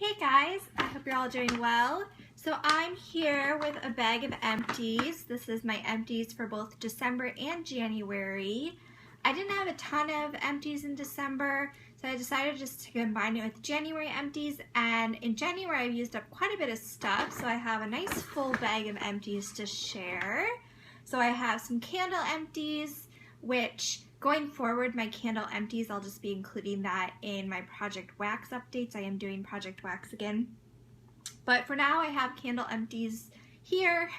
Hey guys, I hope you're all doing well. So I'm here with a bag of empties. This is my empties for both December and January. I didn't have a ton of empties in December, so I decided just to combine it with January empties, and in January I've used up quite a bit of stuff, so I have a nice full bag of empties to share. So I have some candle empties, which going forward, my candle empties, I'll just be including that in my Project Wax updates. I am doing Project Wax again. But for now, I have candle empties here.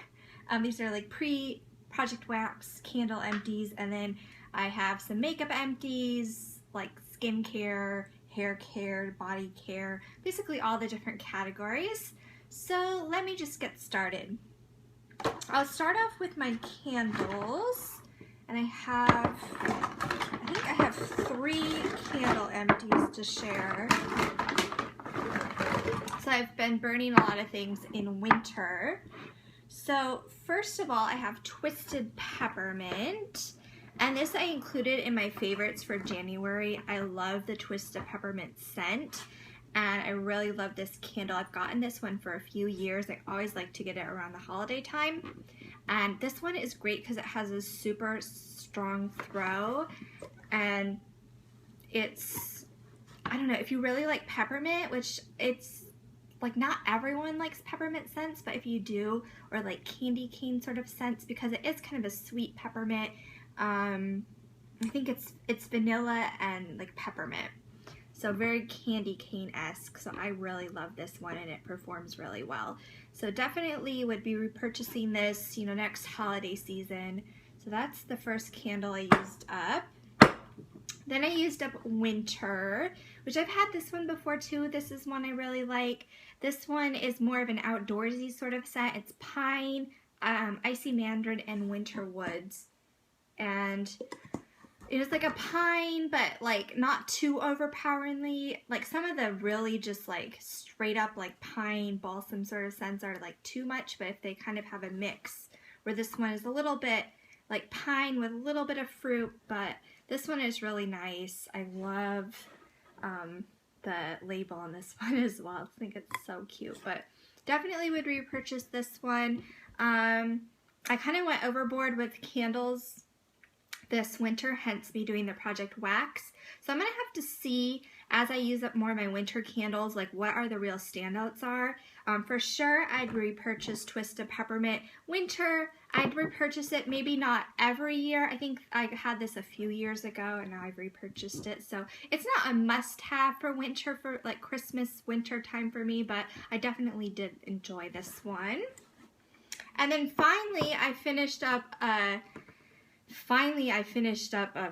These are like pre-Project Wax candle empties. And then I have some makeup empties, like skincare, hair care, body care, basically all the different categories. So let me just get started. I'll start off with my candles. And I think I have 3 candle empties to share. So I've been burning a lot of things in winter. So first of all, I have Twisted Peppermint. And this I included in my favorites for January. I love the Twisted Peppermint scent. And I really love this candle. I've gotten this one for a few years. I always like to get it around the holiday time. And this one is great because it has a super strong throw. And it's, I don't know, if you really like peppermint, which it's like not everyone likes peppermint scents, but if you do, or like candy cane sort of scents, because it is kind of a sweet peppermint. I think it's vanilla and like peppermint. So very candy cane-esque, so I really love this one and it performs really well. So definitely would be repurchasing this, you know, next holiday season. So that's the first candle I used up. Then I used up Winter, which I've had this one before too. This is one I really like. This one is more of an outdoorsy sort of scent. It's pine, icy mandarin, and winter woods. And it is like a pine, but like not too overpoweringly. Like some of the really just like straight up like pine balsam sort of scents are like too much, but if they kind of have a mix, where this one is a little bit like pine with a little bit of fruit, but this one is really nice. I love the label on this one as well. I think it's so cute, but definitely would repurchase this one. I kind of went overboard with candles this winter, hence me doing the Project Wax. So I'm going to have to see, as I use up more of my winter candles, like what are the real standouts are. For sure, I'd repurchase Twisted Peppermint. Winter, I'd repurchase it, maybe not every year. I think I had this a few years ago and now I've repurchased it. So it's not a must-have for winter, for like Christmas, winter time for me, but I definitely did enjoy this one. And then finally, I finished up a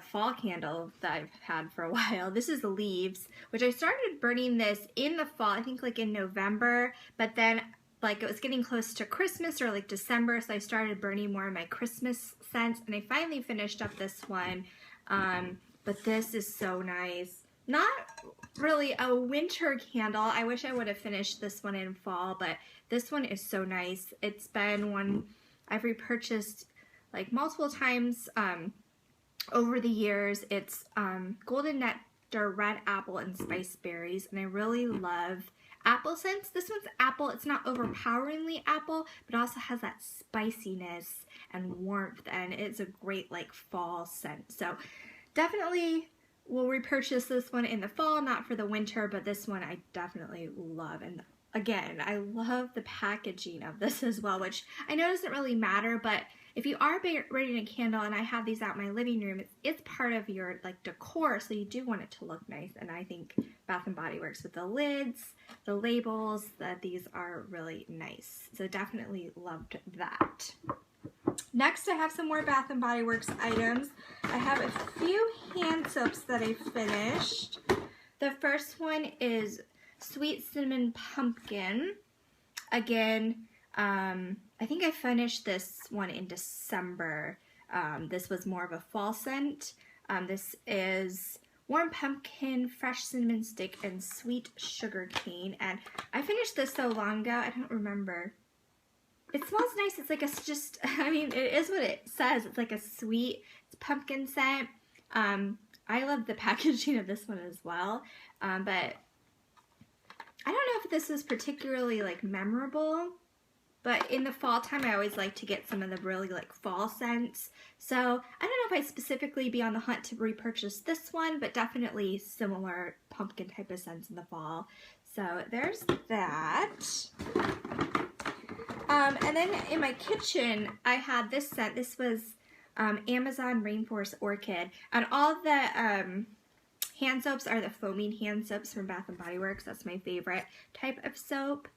fall candle that I've had for a while. This is Leaves, which I started burning this in the fall, I think like in November, but then like it was getting close to Christmas or like December, so I started burning more of my Christmas scents, and I finally finished up this one. But this is so nice. Not really a winter candle. I wish I would have finished this one in fall, but this one is so nice. It's been one I've repurchased like multiple times over the years. It's Golden Nectar, Red Apple, and Spice Berries, and I really love apple scents. This one's apple. It's not overpoweringly apple, but also has that spiciness and warmth, and it's a great like fall scent. So definitely will repurchase this one in the fall, not for the winter, but this one I definitely love. And again, I love the packaging of this as well, which I know doesn't really matter, but if you are burning a candle, and I have these out in my living room, it's part of your like decor, so you do want it to look nice. And I think Bath & Body Works with the lids, the labels, that these are really nice. So definitely loved that. Next, I have some more Bath & Body Works items. I have a few hand soaps that I finished. The first one is Sweet Cinnamon Pumpkin. Again, I think I finished this one in December. This was more of a fall scent. This is Warm Pumpkin, Fresh Cinnamon Stick, and Sweet Sugar Cane. And I finished this so long ago, I don't remember. It smells nice. It's like I mean, it is what it says. It's like a sweet pumpkin scent. I love the packaging of this one as well. But I don't know if that this was particularly like memorable, but in the fall time I always like to get some of the really like fall scents. So I don't know if I specifically be on the hunt to repurchase this one, but definitely similar pumpkin type of scents in the fall. So there's that. And then in my kitchen I had this scent. This was Amazon Rainforest Orchid, and all the hand soaps are the foaming hand soaps from Bath & Body Works. That's my favorite type of soap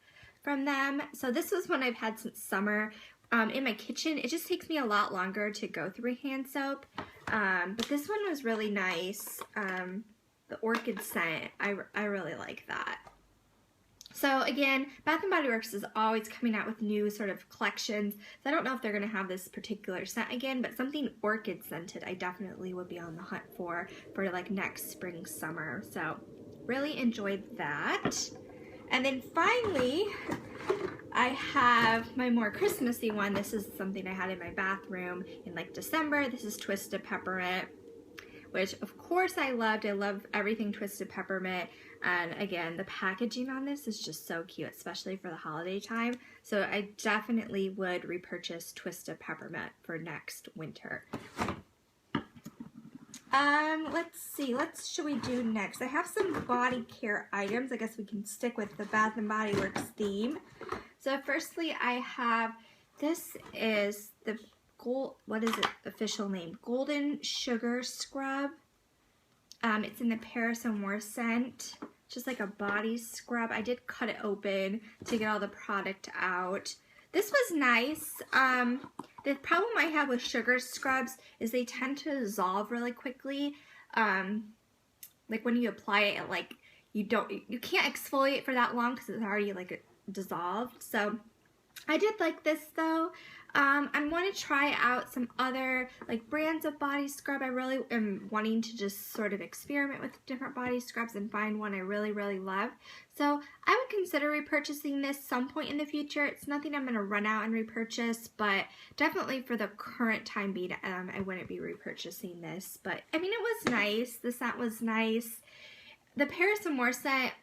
from them. So this was one I've had since summer. In my kitchen, it just takes me a lot longer to go through a hand soap. But this one was really nice. The orchid scent, I really like that. So again, Bath & Body Works is always coming out with new sort of collections. So I don't know if they're going to have this particular scent again, but something orchid scented I definitely would be on the hunt for like next spring, summer. So really enjoyed that. And then finally, I have my more Christmassy one. This is something I had in my bathroom in like December. This is Twisted Peppermint, which of course I loved. I love everything Twisted Peppermint. And again, the packaging on this is just so cute, especially for the holiday time. So I definitely would repurchase Twisted Peppermint for next winter. Let's see, what should we do next? I have some body care items. I guess we can stick with the Bath & Body Works theme. So firstly, I have, this is the what is it, official name? Golden Sugar Scrub. It's in the Paris Amour scent. Just like a body scrub. I did cut it open to get all the product out. This was nice. The problem I have with sugar scrubs is they tend to dissolve really quickly. Like when you apply it, like you can't exfoliate for that long because it's already like dissolved. So I did like this though. I want to try out some other like brands of body scrub. I really am wanting to just sort of experiment with different body scrubs and find one I really love. So I would consider repurchasing this some point in the future. It's nothing I'm going to run out and repurchase, but definitely for the current time being, I wouldn't be repurchasing this. But I mean, it was nice. The scent was nice. The Paris Amour scent,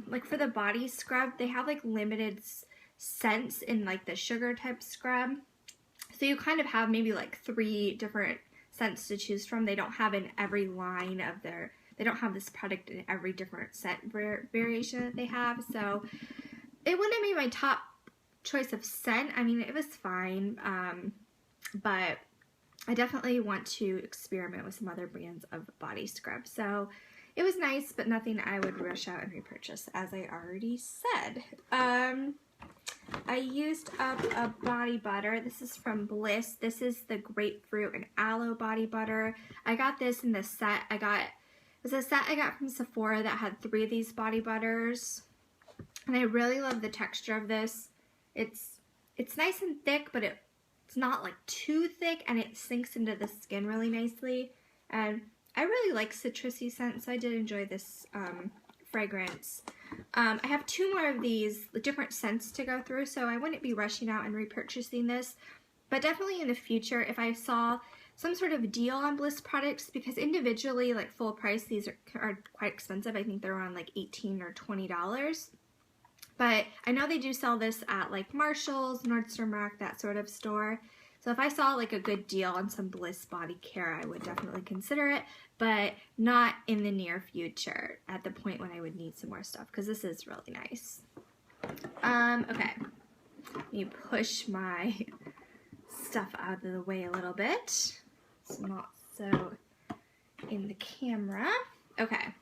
like for the body scrub, they have like limited scents in like the sugar type scrub. So you kind of have maybe like 3 different scents to choose from. They don't have in every line of they don't have this product in every different scent variation that they have. So it wouldn't be my top choice of scent. I mean, it was fine, but I definitely want to experiment with some other brands of body scrub. So it was nice, but nothing I would rush out and repurchase, as I already said. I used up a body butter. This is from Bliss. This is the grapefruit and aloe body butter. I got this in the set. It was a set I got from Sephora that had 3 of these body butters. And I really love the texture of this. It's nice and thick, but it's not like too thick, and it sinks into the skin really nicely. And I really like citrusy scents, so I did enjoy this fragrance. I have 2 more of these different scents to go through, so I wouldn't be rushing out and repurchasing this, but definitely in the future if I saw some sort of deal on Bliss products, because individually, like full price, these are quite expensive. I think they're around like $18 or $20, but I know they do sell this at like Marshall's, Nordstrom Rack, that sort of store. So if I saw like a good deal on some Bliss body care, I would definitely consider it, but not in the near future at the point when I would need some more stuff, because this is really nice. Okay, let me push my stuff out of the way a little bit. It's not so in the camera. Okay.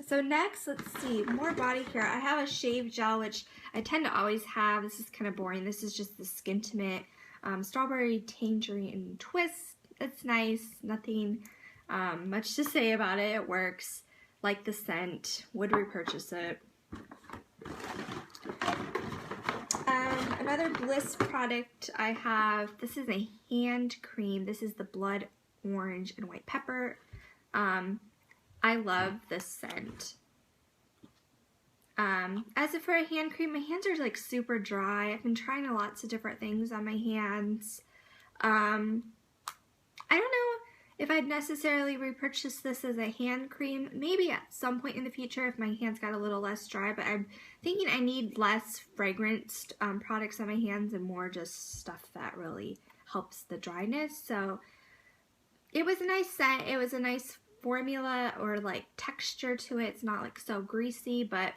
So next, let's see, more body care. I have a shave gel, which I tend to always have. This is kind of boring. This is just the Skintimate Strawberry Tangerine Twist. It's nice. Nothing much to say about it. It works. Like the scent. Would repurchase it. Another Bliss product I have. This is a hand cream. This is the Blood Orange and White Pepper. I love this scent. As for a hand cream, my hands are like super dry. I've been trying lots of different things on my hands. I don't know if I'd necessarily repurchase this as a hand cream. Maybe at some point in the future if my hands got a little less dry, but I'm thinking I need less fragranced products on my hands and more just stuff that really helps the dryness. So it was a nice scent. It was a nice formula or like texture to it. It's not like so greasy, but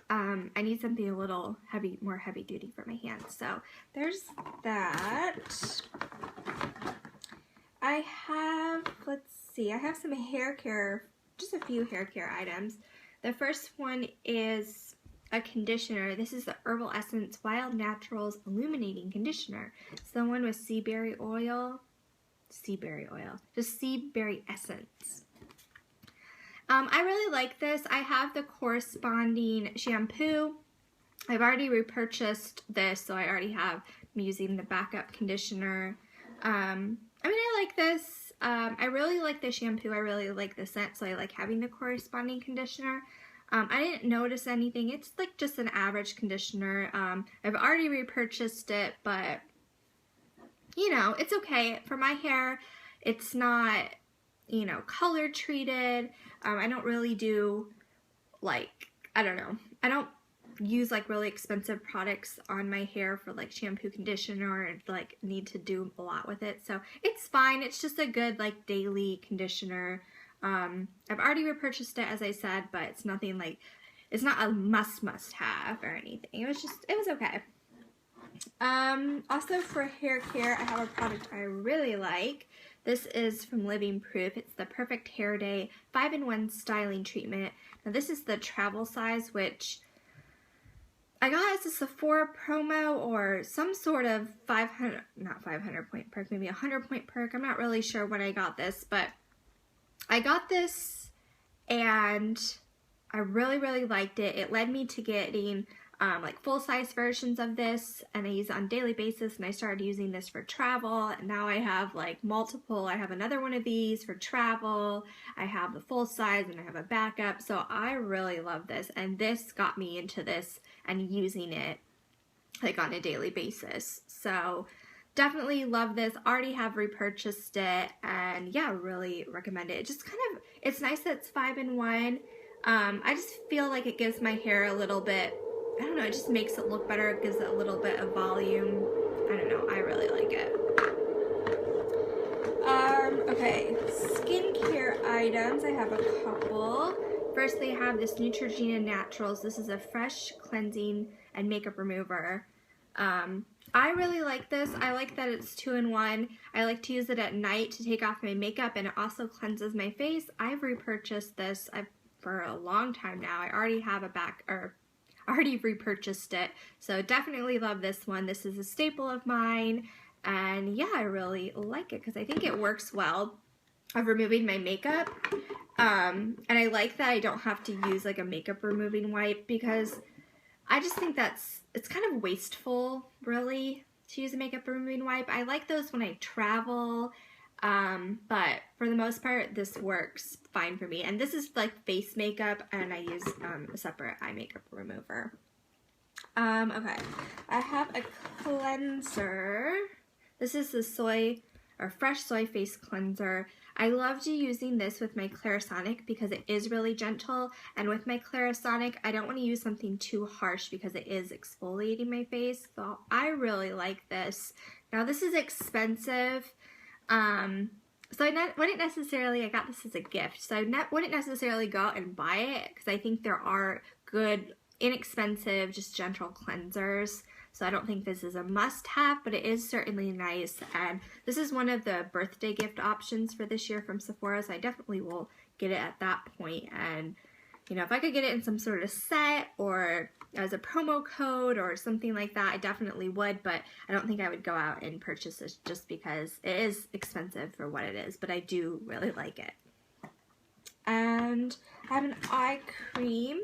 I need something a little heavy, more heavy duty for my hands. So there's that. I have, let's see, I have some hair care, just a few hair care items. The first one is a conditioner. This is the Herbal Essence Wild Naturals Illuminating Conditioner. It's the one with sea berry oil, just sea berry essence. I really like this. I have the corresponding shampoo. I've already repurchased this, so I already have, I'm using the backup conditioner. I mean, I like this. I really like the shampoo. I really like the scent, so I like having the corresponding conditioner. I didn't notice anything. It's like just an average conditioner. I've already repurchased it, but you know, it's okay. For my hair, it's not, you know, color treated. I don't really do, like, I don't know. I don't use like really expensive products on my hair for like shampoo, conditioner, and like need to do a lot with it. So it's fine. It's just a good like daily conditioner. I've already repurchased it, as I said, but it's nothing like, it's not a must have or anything. It was okay. Also for hair care, I have a product I really like. This is from Living Proof. It's the Perfect Hair Day 5-in-1 Styling Treatment. Now this is the travel size, which I got as a Sephora promo or some sort of 500 point perk, maybe 100 point perk. I'm not really sure when I got this, but I got this and I really liked it. It led me to getting like full-size versions of this, and I use it on a daily basis, and I started using this for travel, and now I have like multiple. I have another one of these for travel, I have the full size, and I have a backup. So I really love this, and this got me into this and using it like on a daily basis. So definitely love this. Already have repurchased it, and yeah, really recommend it. Just kind of, it's nice that it's 5-in-1. I just feel like it gives my hair a little bit, I don't know, it just makes it look better. It gives it a little bit of volume. I don't know, I really like it. Okay, skincare items. I have a couple. Firstly, I have this Neutrogena Naturals. This is a fresh cleansing and makeup remover. I really like this. I like that it's 2-in-1. I like to use it at night to take off my makeup, and it also cleanses my face. I've repurchased this for a long time now. I already have already repurchased it, so definitely love this one. This is a staple of mine, and yeah, I really like it because I think it works well of removing my makeup, and I like that I don't have to use like a makeup removing wipe, because I just think it's kind of wasteful really to use a makeup removing wipe. I like those when I travel, but for the most part this works fine for me. And this is like face makeup, and I use a separate eye makeup remover. Okay, I have a cleanser. This is the fresh soy face cleanser. I loved using this with my Clarisonic because it is really gentle, and with my Clarisonic I don't want to use something too harsh because it is exfoliating my face. So I really like this. Now this is expensive. So I wouldn't necessarily, I got this as a gift, so I wouldn't necessarily go out and buy it because I think there are good, inexpensive, just gentle cleansers. So I don't think this is a must-have, but it is certainly nice. And this is one of the birthday gift options for this year from Sephora, so I definitely will get it at that point. And you know, if I could get it in some sort of set or as a promo code or something like that, I definitely would, but I don't think I would go out and purchase this just because it is expensive for what it is, but I do really like it. And I have an eye cream.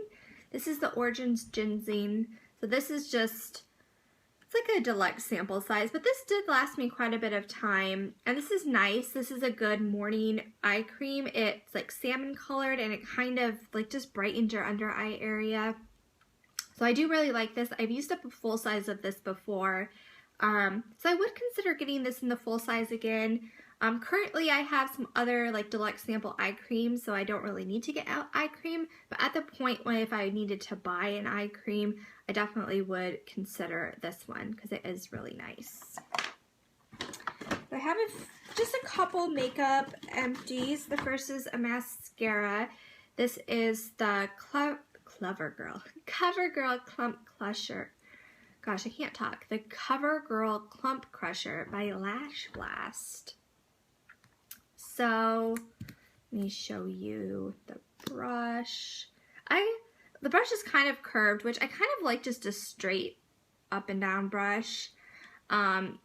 This is the Origins Ginseng. So this is just, it's like a deluxe sample size, but this did last me quite a bit of time, and this is nice. This is a good morning eye cream. It's like salmon colored, and it kind of like just brightens your under eye area. So I do really like this. I've used up a full size of this before, so I would consider getting this in the full size again. Currently I have some other like deluxe sample eye cream, so I don't really need to get out eye cream, but at the point when if I needed to buy an eye cream, I definitely would consider this one because it is really nice. I have just a couple makeup empties. The first is a mascara. This is the CoverGirl Clump Crusher. Gosh, I can't talk. The CoverGirl Clump Crusher by Lash Blast. So, let me show you the brush. The brush is kind of curved, which I kind of like just a straight up and down brush.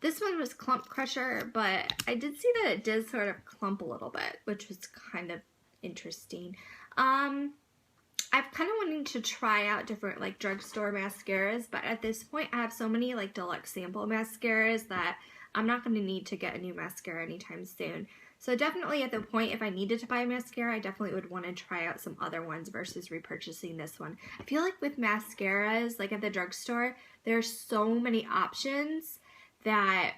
This one was Clump Crusher, but I did see that it did sort of clump a little bit, which was kind of interesting. I've kind of wanting to try out different like drugstore mascaras, but at this point I have so many like deluxe sample mascaras that I'm not going to need to get a new mascara anytime soon. So definitely at the point if I needed to buy a mascara, I definitely would want to try out some other ones versus repurchasing this one. I feel like with mascaras, like at the drugstore, there's so many options that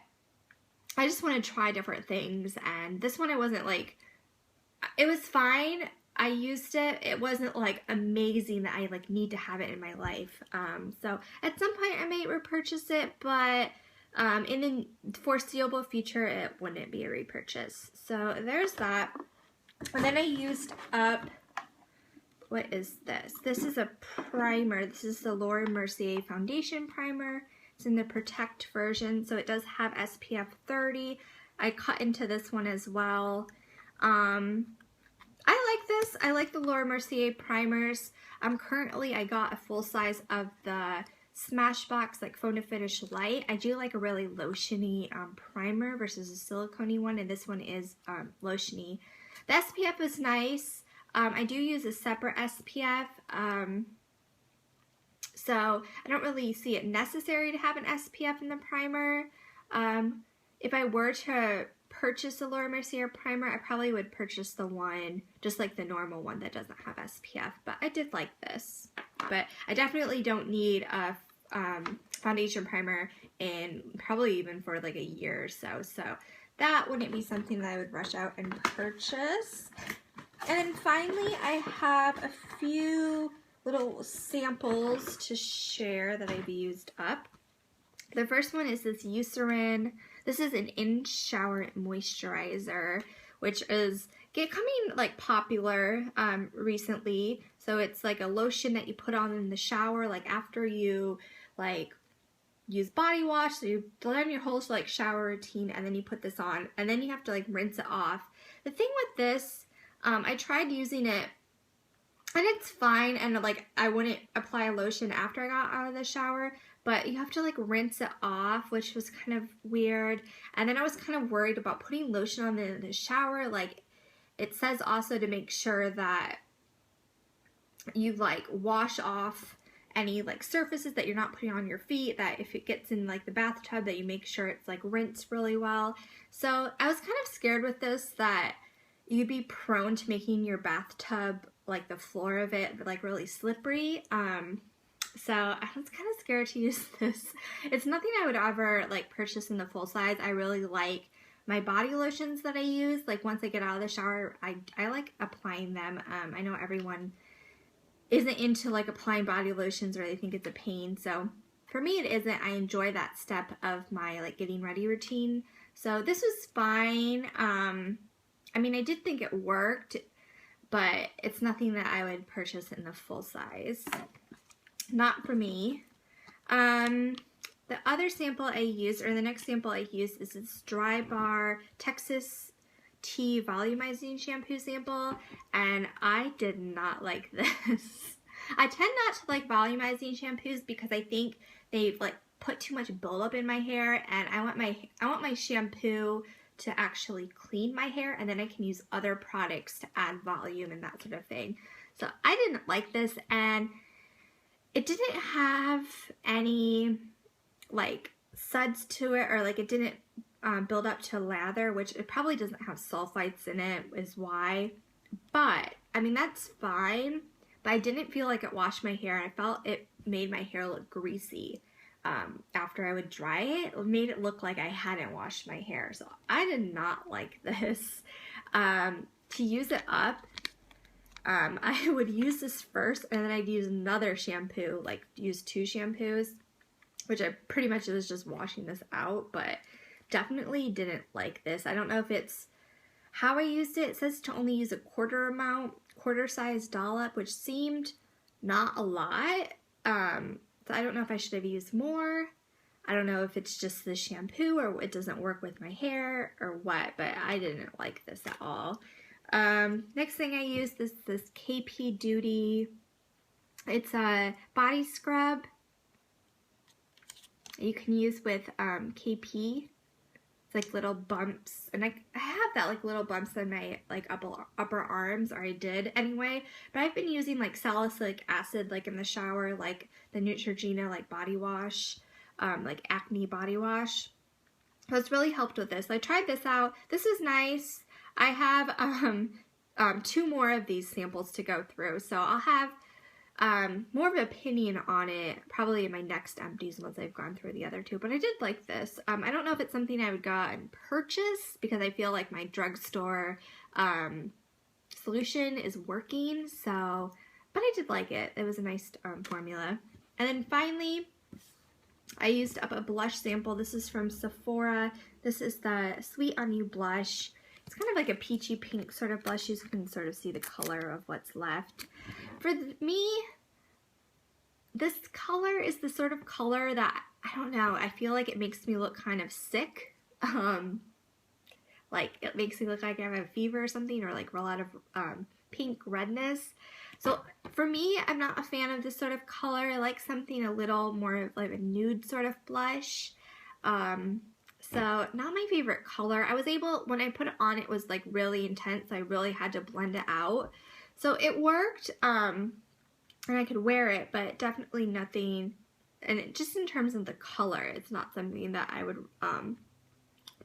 I just want to try different things, and this one I wasn't like, it was fine. I used it. It wasn't like amazing that I like need to have it in my life. So at some point I may repurchase it, but in the foreseeable future it wouldn't be a repurchase. So there's that. And then I used up, what is this? This is a primer. This is the Laura Mercier Foundation Primer. It's in the Protect version, so it does have SPF 30. I cut into this one as well. I like this. I like the Laura Mercier primers. Currently I got a full size of the Smashbox like Phone to Finish Light. I do like a really lotiony primer versus a silicone one, and this one is lotiony. The SPF is nice. I do use a separate SPF. So I don't really see it necessary to have an SPF in the primer. If I were to purchase a Laura Mercier primer, I probably would purchase the one, just like the normal one that doesn't have SPF, but I did like this. But I definitely don't need a foundation primer in probably even for like a year or so. So that wouldn't be something that I would rush out and purchase. And then finally, I have a few little samples to share that I've used up. The first one is this Eucerin. This is an in-shower moisturizer, which is becoming like popular recently. So it's like a lotion that you put on in the shower, like after you like use body wash. So you done your whole like shower routine, and then you put this on, and then you have to like rinse it off. The thing with this, I tried using it, and it's fine, and like I wouldn't apply a lotion after I got out of the shower, but you have to like rinse it off, which was kind of weird. And then I was kind of worried about putting lotion on in the shower. Like it says also to make sure that you like wash off any like surfaces that you're not putting on your feet, that if it gets in like the bathtub that you make sure it's like rinsed really well. So I was kind of scared with this that you'd be prone to making your bathtub, like the floor of it, like really slippery. So I was kind of scared to use this. It's nothing I would ever like purchase in the full size. I really like my body lotions that I use. Like once I get out of the shower, I like applying them. I know everyone isn't into like applying body lotions, or they think it's a pain. So for me it isn't. I enjoy that step of my like getting ready routine. So this was fine. I mean, I did think it worked, but it's nothing that I would purchase in the full size. Not for me. The other sample I used, or the next sample I used, is this Dry Bar Texas Tea Volumizing Shampoo sample, and I did not like this. I tend not to like volumizing shampoos because I think they like put too much buildup in my hair, and I want my shampoo to actually clean my hair, and then I can use other products to add volume and that sort of thing. So I didn't like this, and it didn't have any like suds to it, or like it didn't build up to lather, which it probably doesn't have sulfites in it is why. But I mean, that's fine, but I didn't feel like it washed my hair, and I felt it made my hair look greasy. after I would dry it, it made it look like I hadn't washed my hair. So I did not like this. To use it up, I would use this first and then I'd use another shampoo, like use 2 shampoos, which I pretty much was just washing this out, but definitely didn't like this. I don't know if it's how I used it. It says to only use a quarter size dollop, which seemed not a lot. So I don't know if I should have used more. I don't know if it's just the shampoo or it doesn't work with my hair or what, but I didn't like this at all. Next thing I used is this KP Duty. It's a body scrub. You can use with KP. It's like little bumps, and I have that like little bumps on my like upper arms, or I did anyway. But I've been using like salicylic acid like in the shower, like the Neutrogena like body wash, like acne body wash. So it's really helped with this. I tried this out. This is nice. I have 2 more of these samples to go through, so I'll have more of an opinion on it probably in my next empties once I've gone through the other 2, but I did like this. I don't know if it's something I would go out and purchase because I feel like my drugstore solution is working, so, but I did like it. It was a nice formula. And then finally, I used up a blush sample. This is from Sephora. This is the Sweet On You blush. It's kind of like a peachy pink sort of blush. You can sort of see the color of what's left. For me, this color is the sort of color that, I don't know, I feel like it makes me look kind of sick. Like it makes me look like I have a fever or something, or like a lot of pink redness. So for me, I'm not a fan of this sort of color. I like something a little more like a nude sort of blush. So not my favorite color. I was able, when I put it on, it was like really intense. I really had to blend it out. So it worked, and I could wear it, but definitely nothing, and just in terms of the color, it's not something that I would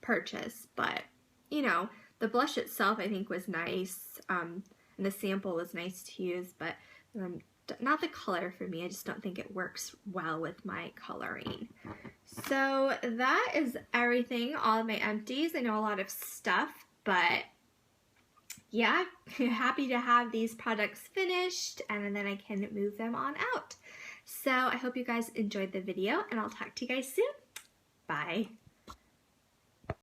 purchase. But, you know, the blush itself I think was nice, and the sample was nice to use, but not the color for me. I just don't think it works well with my coloring. So that is everything, all of my empties. I know a lot of stuff, but yeah, happy to have these products finished, and then I can move them on out. So I hope you guys enjoyed the video, and I'll talk to you guys soon. Bye.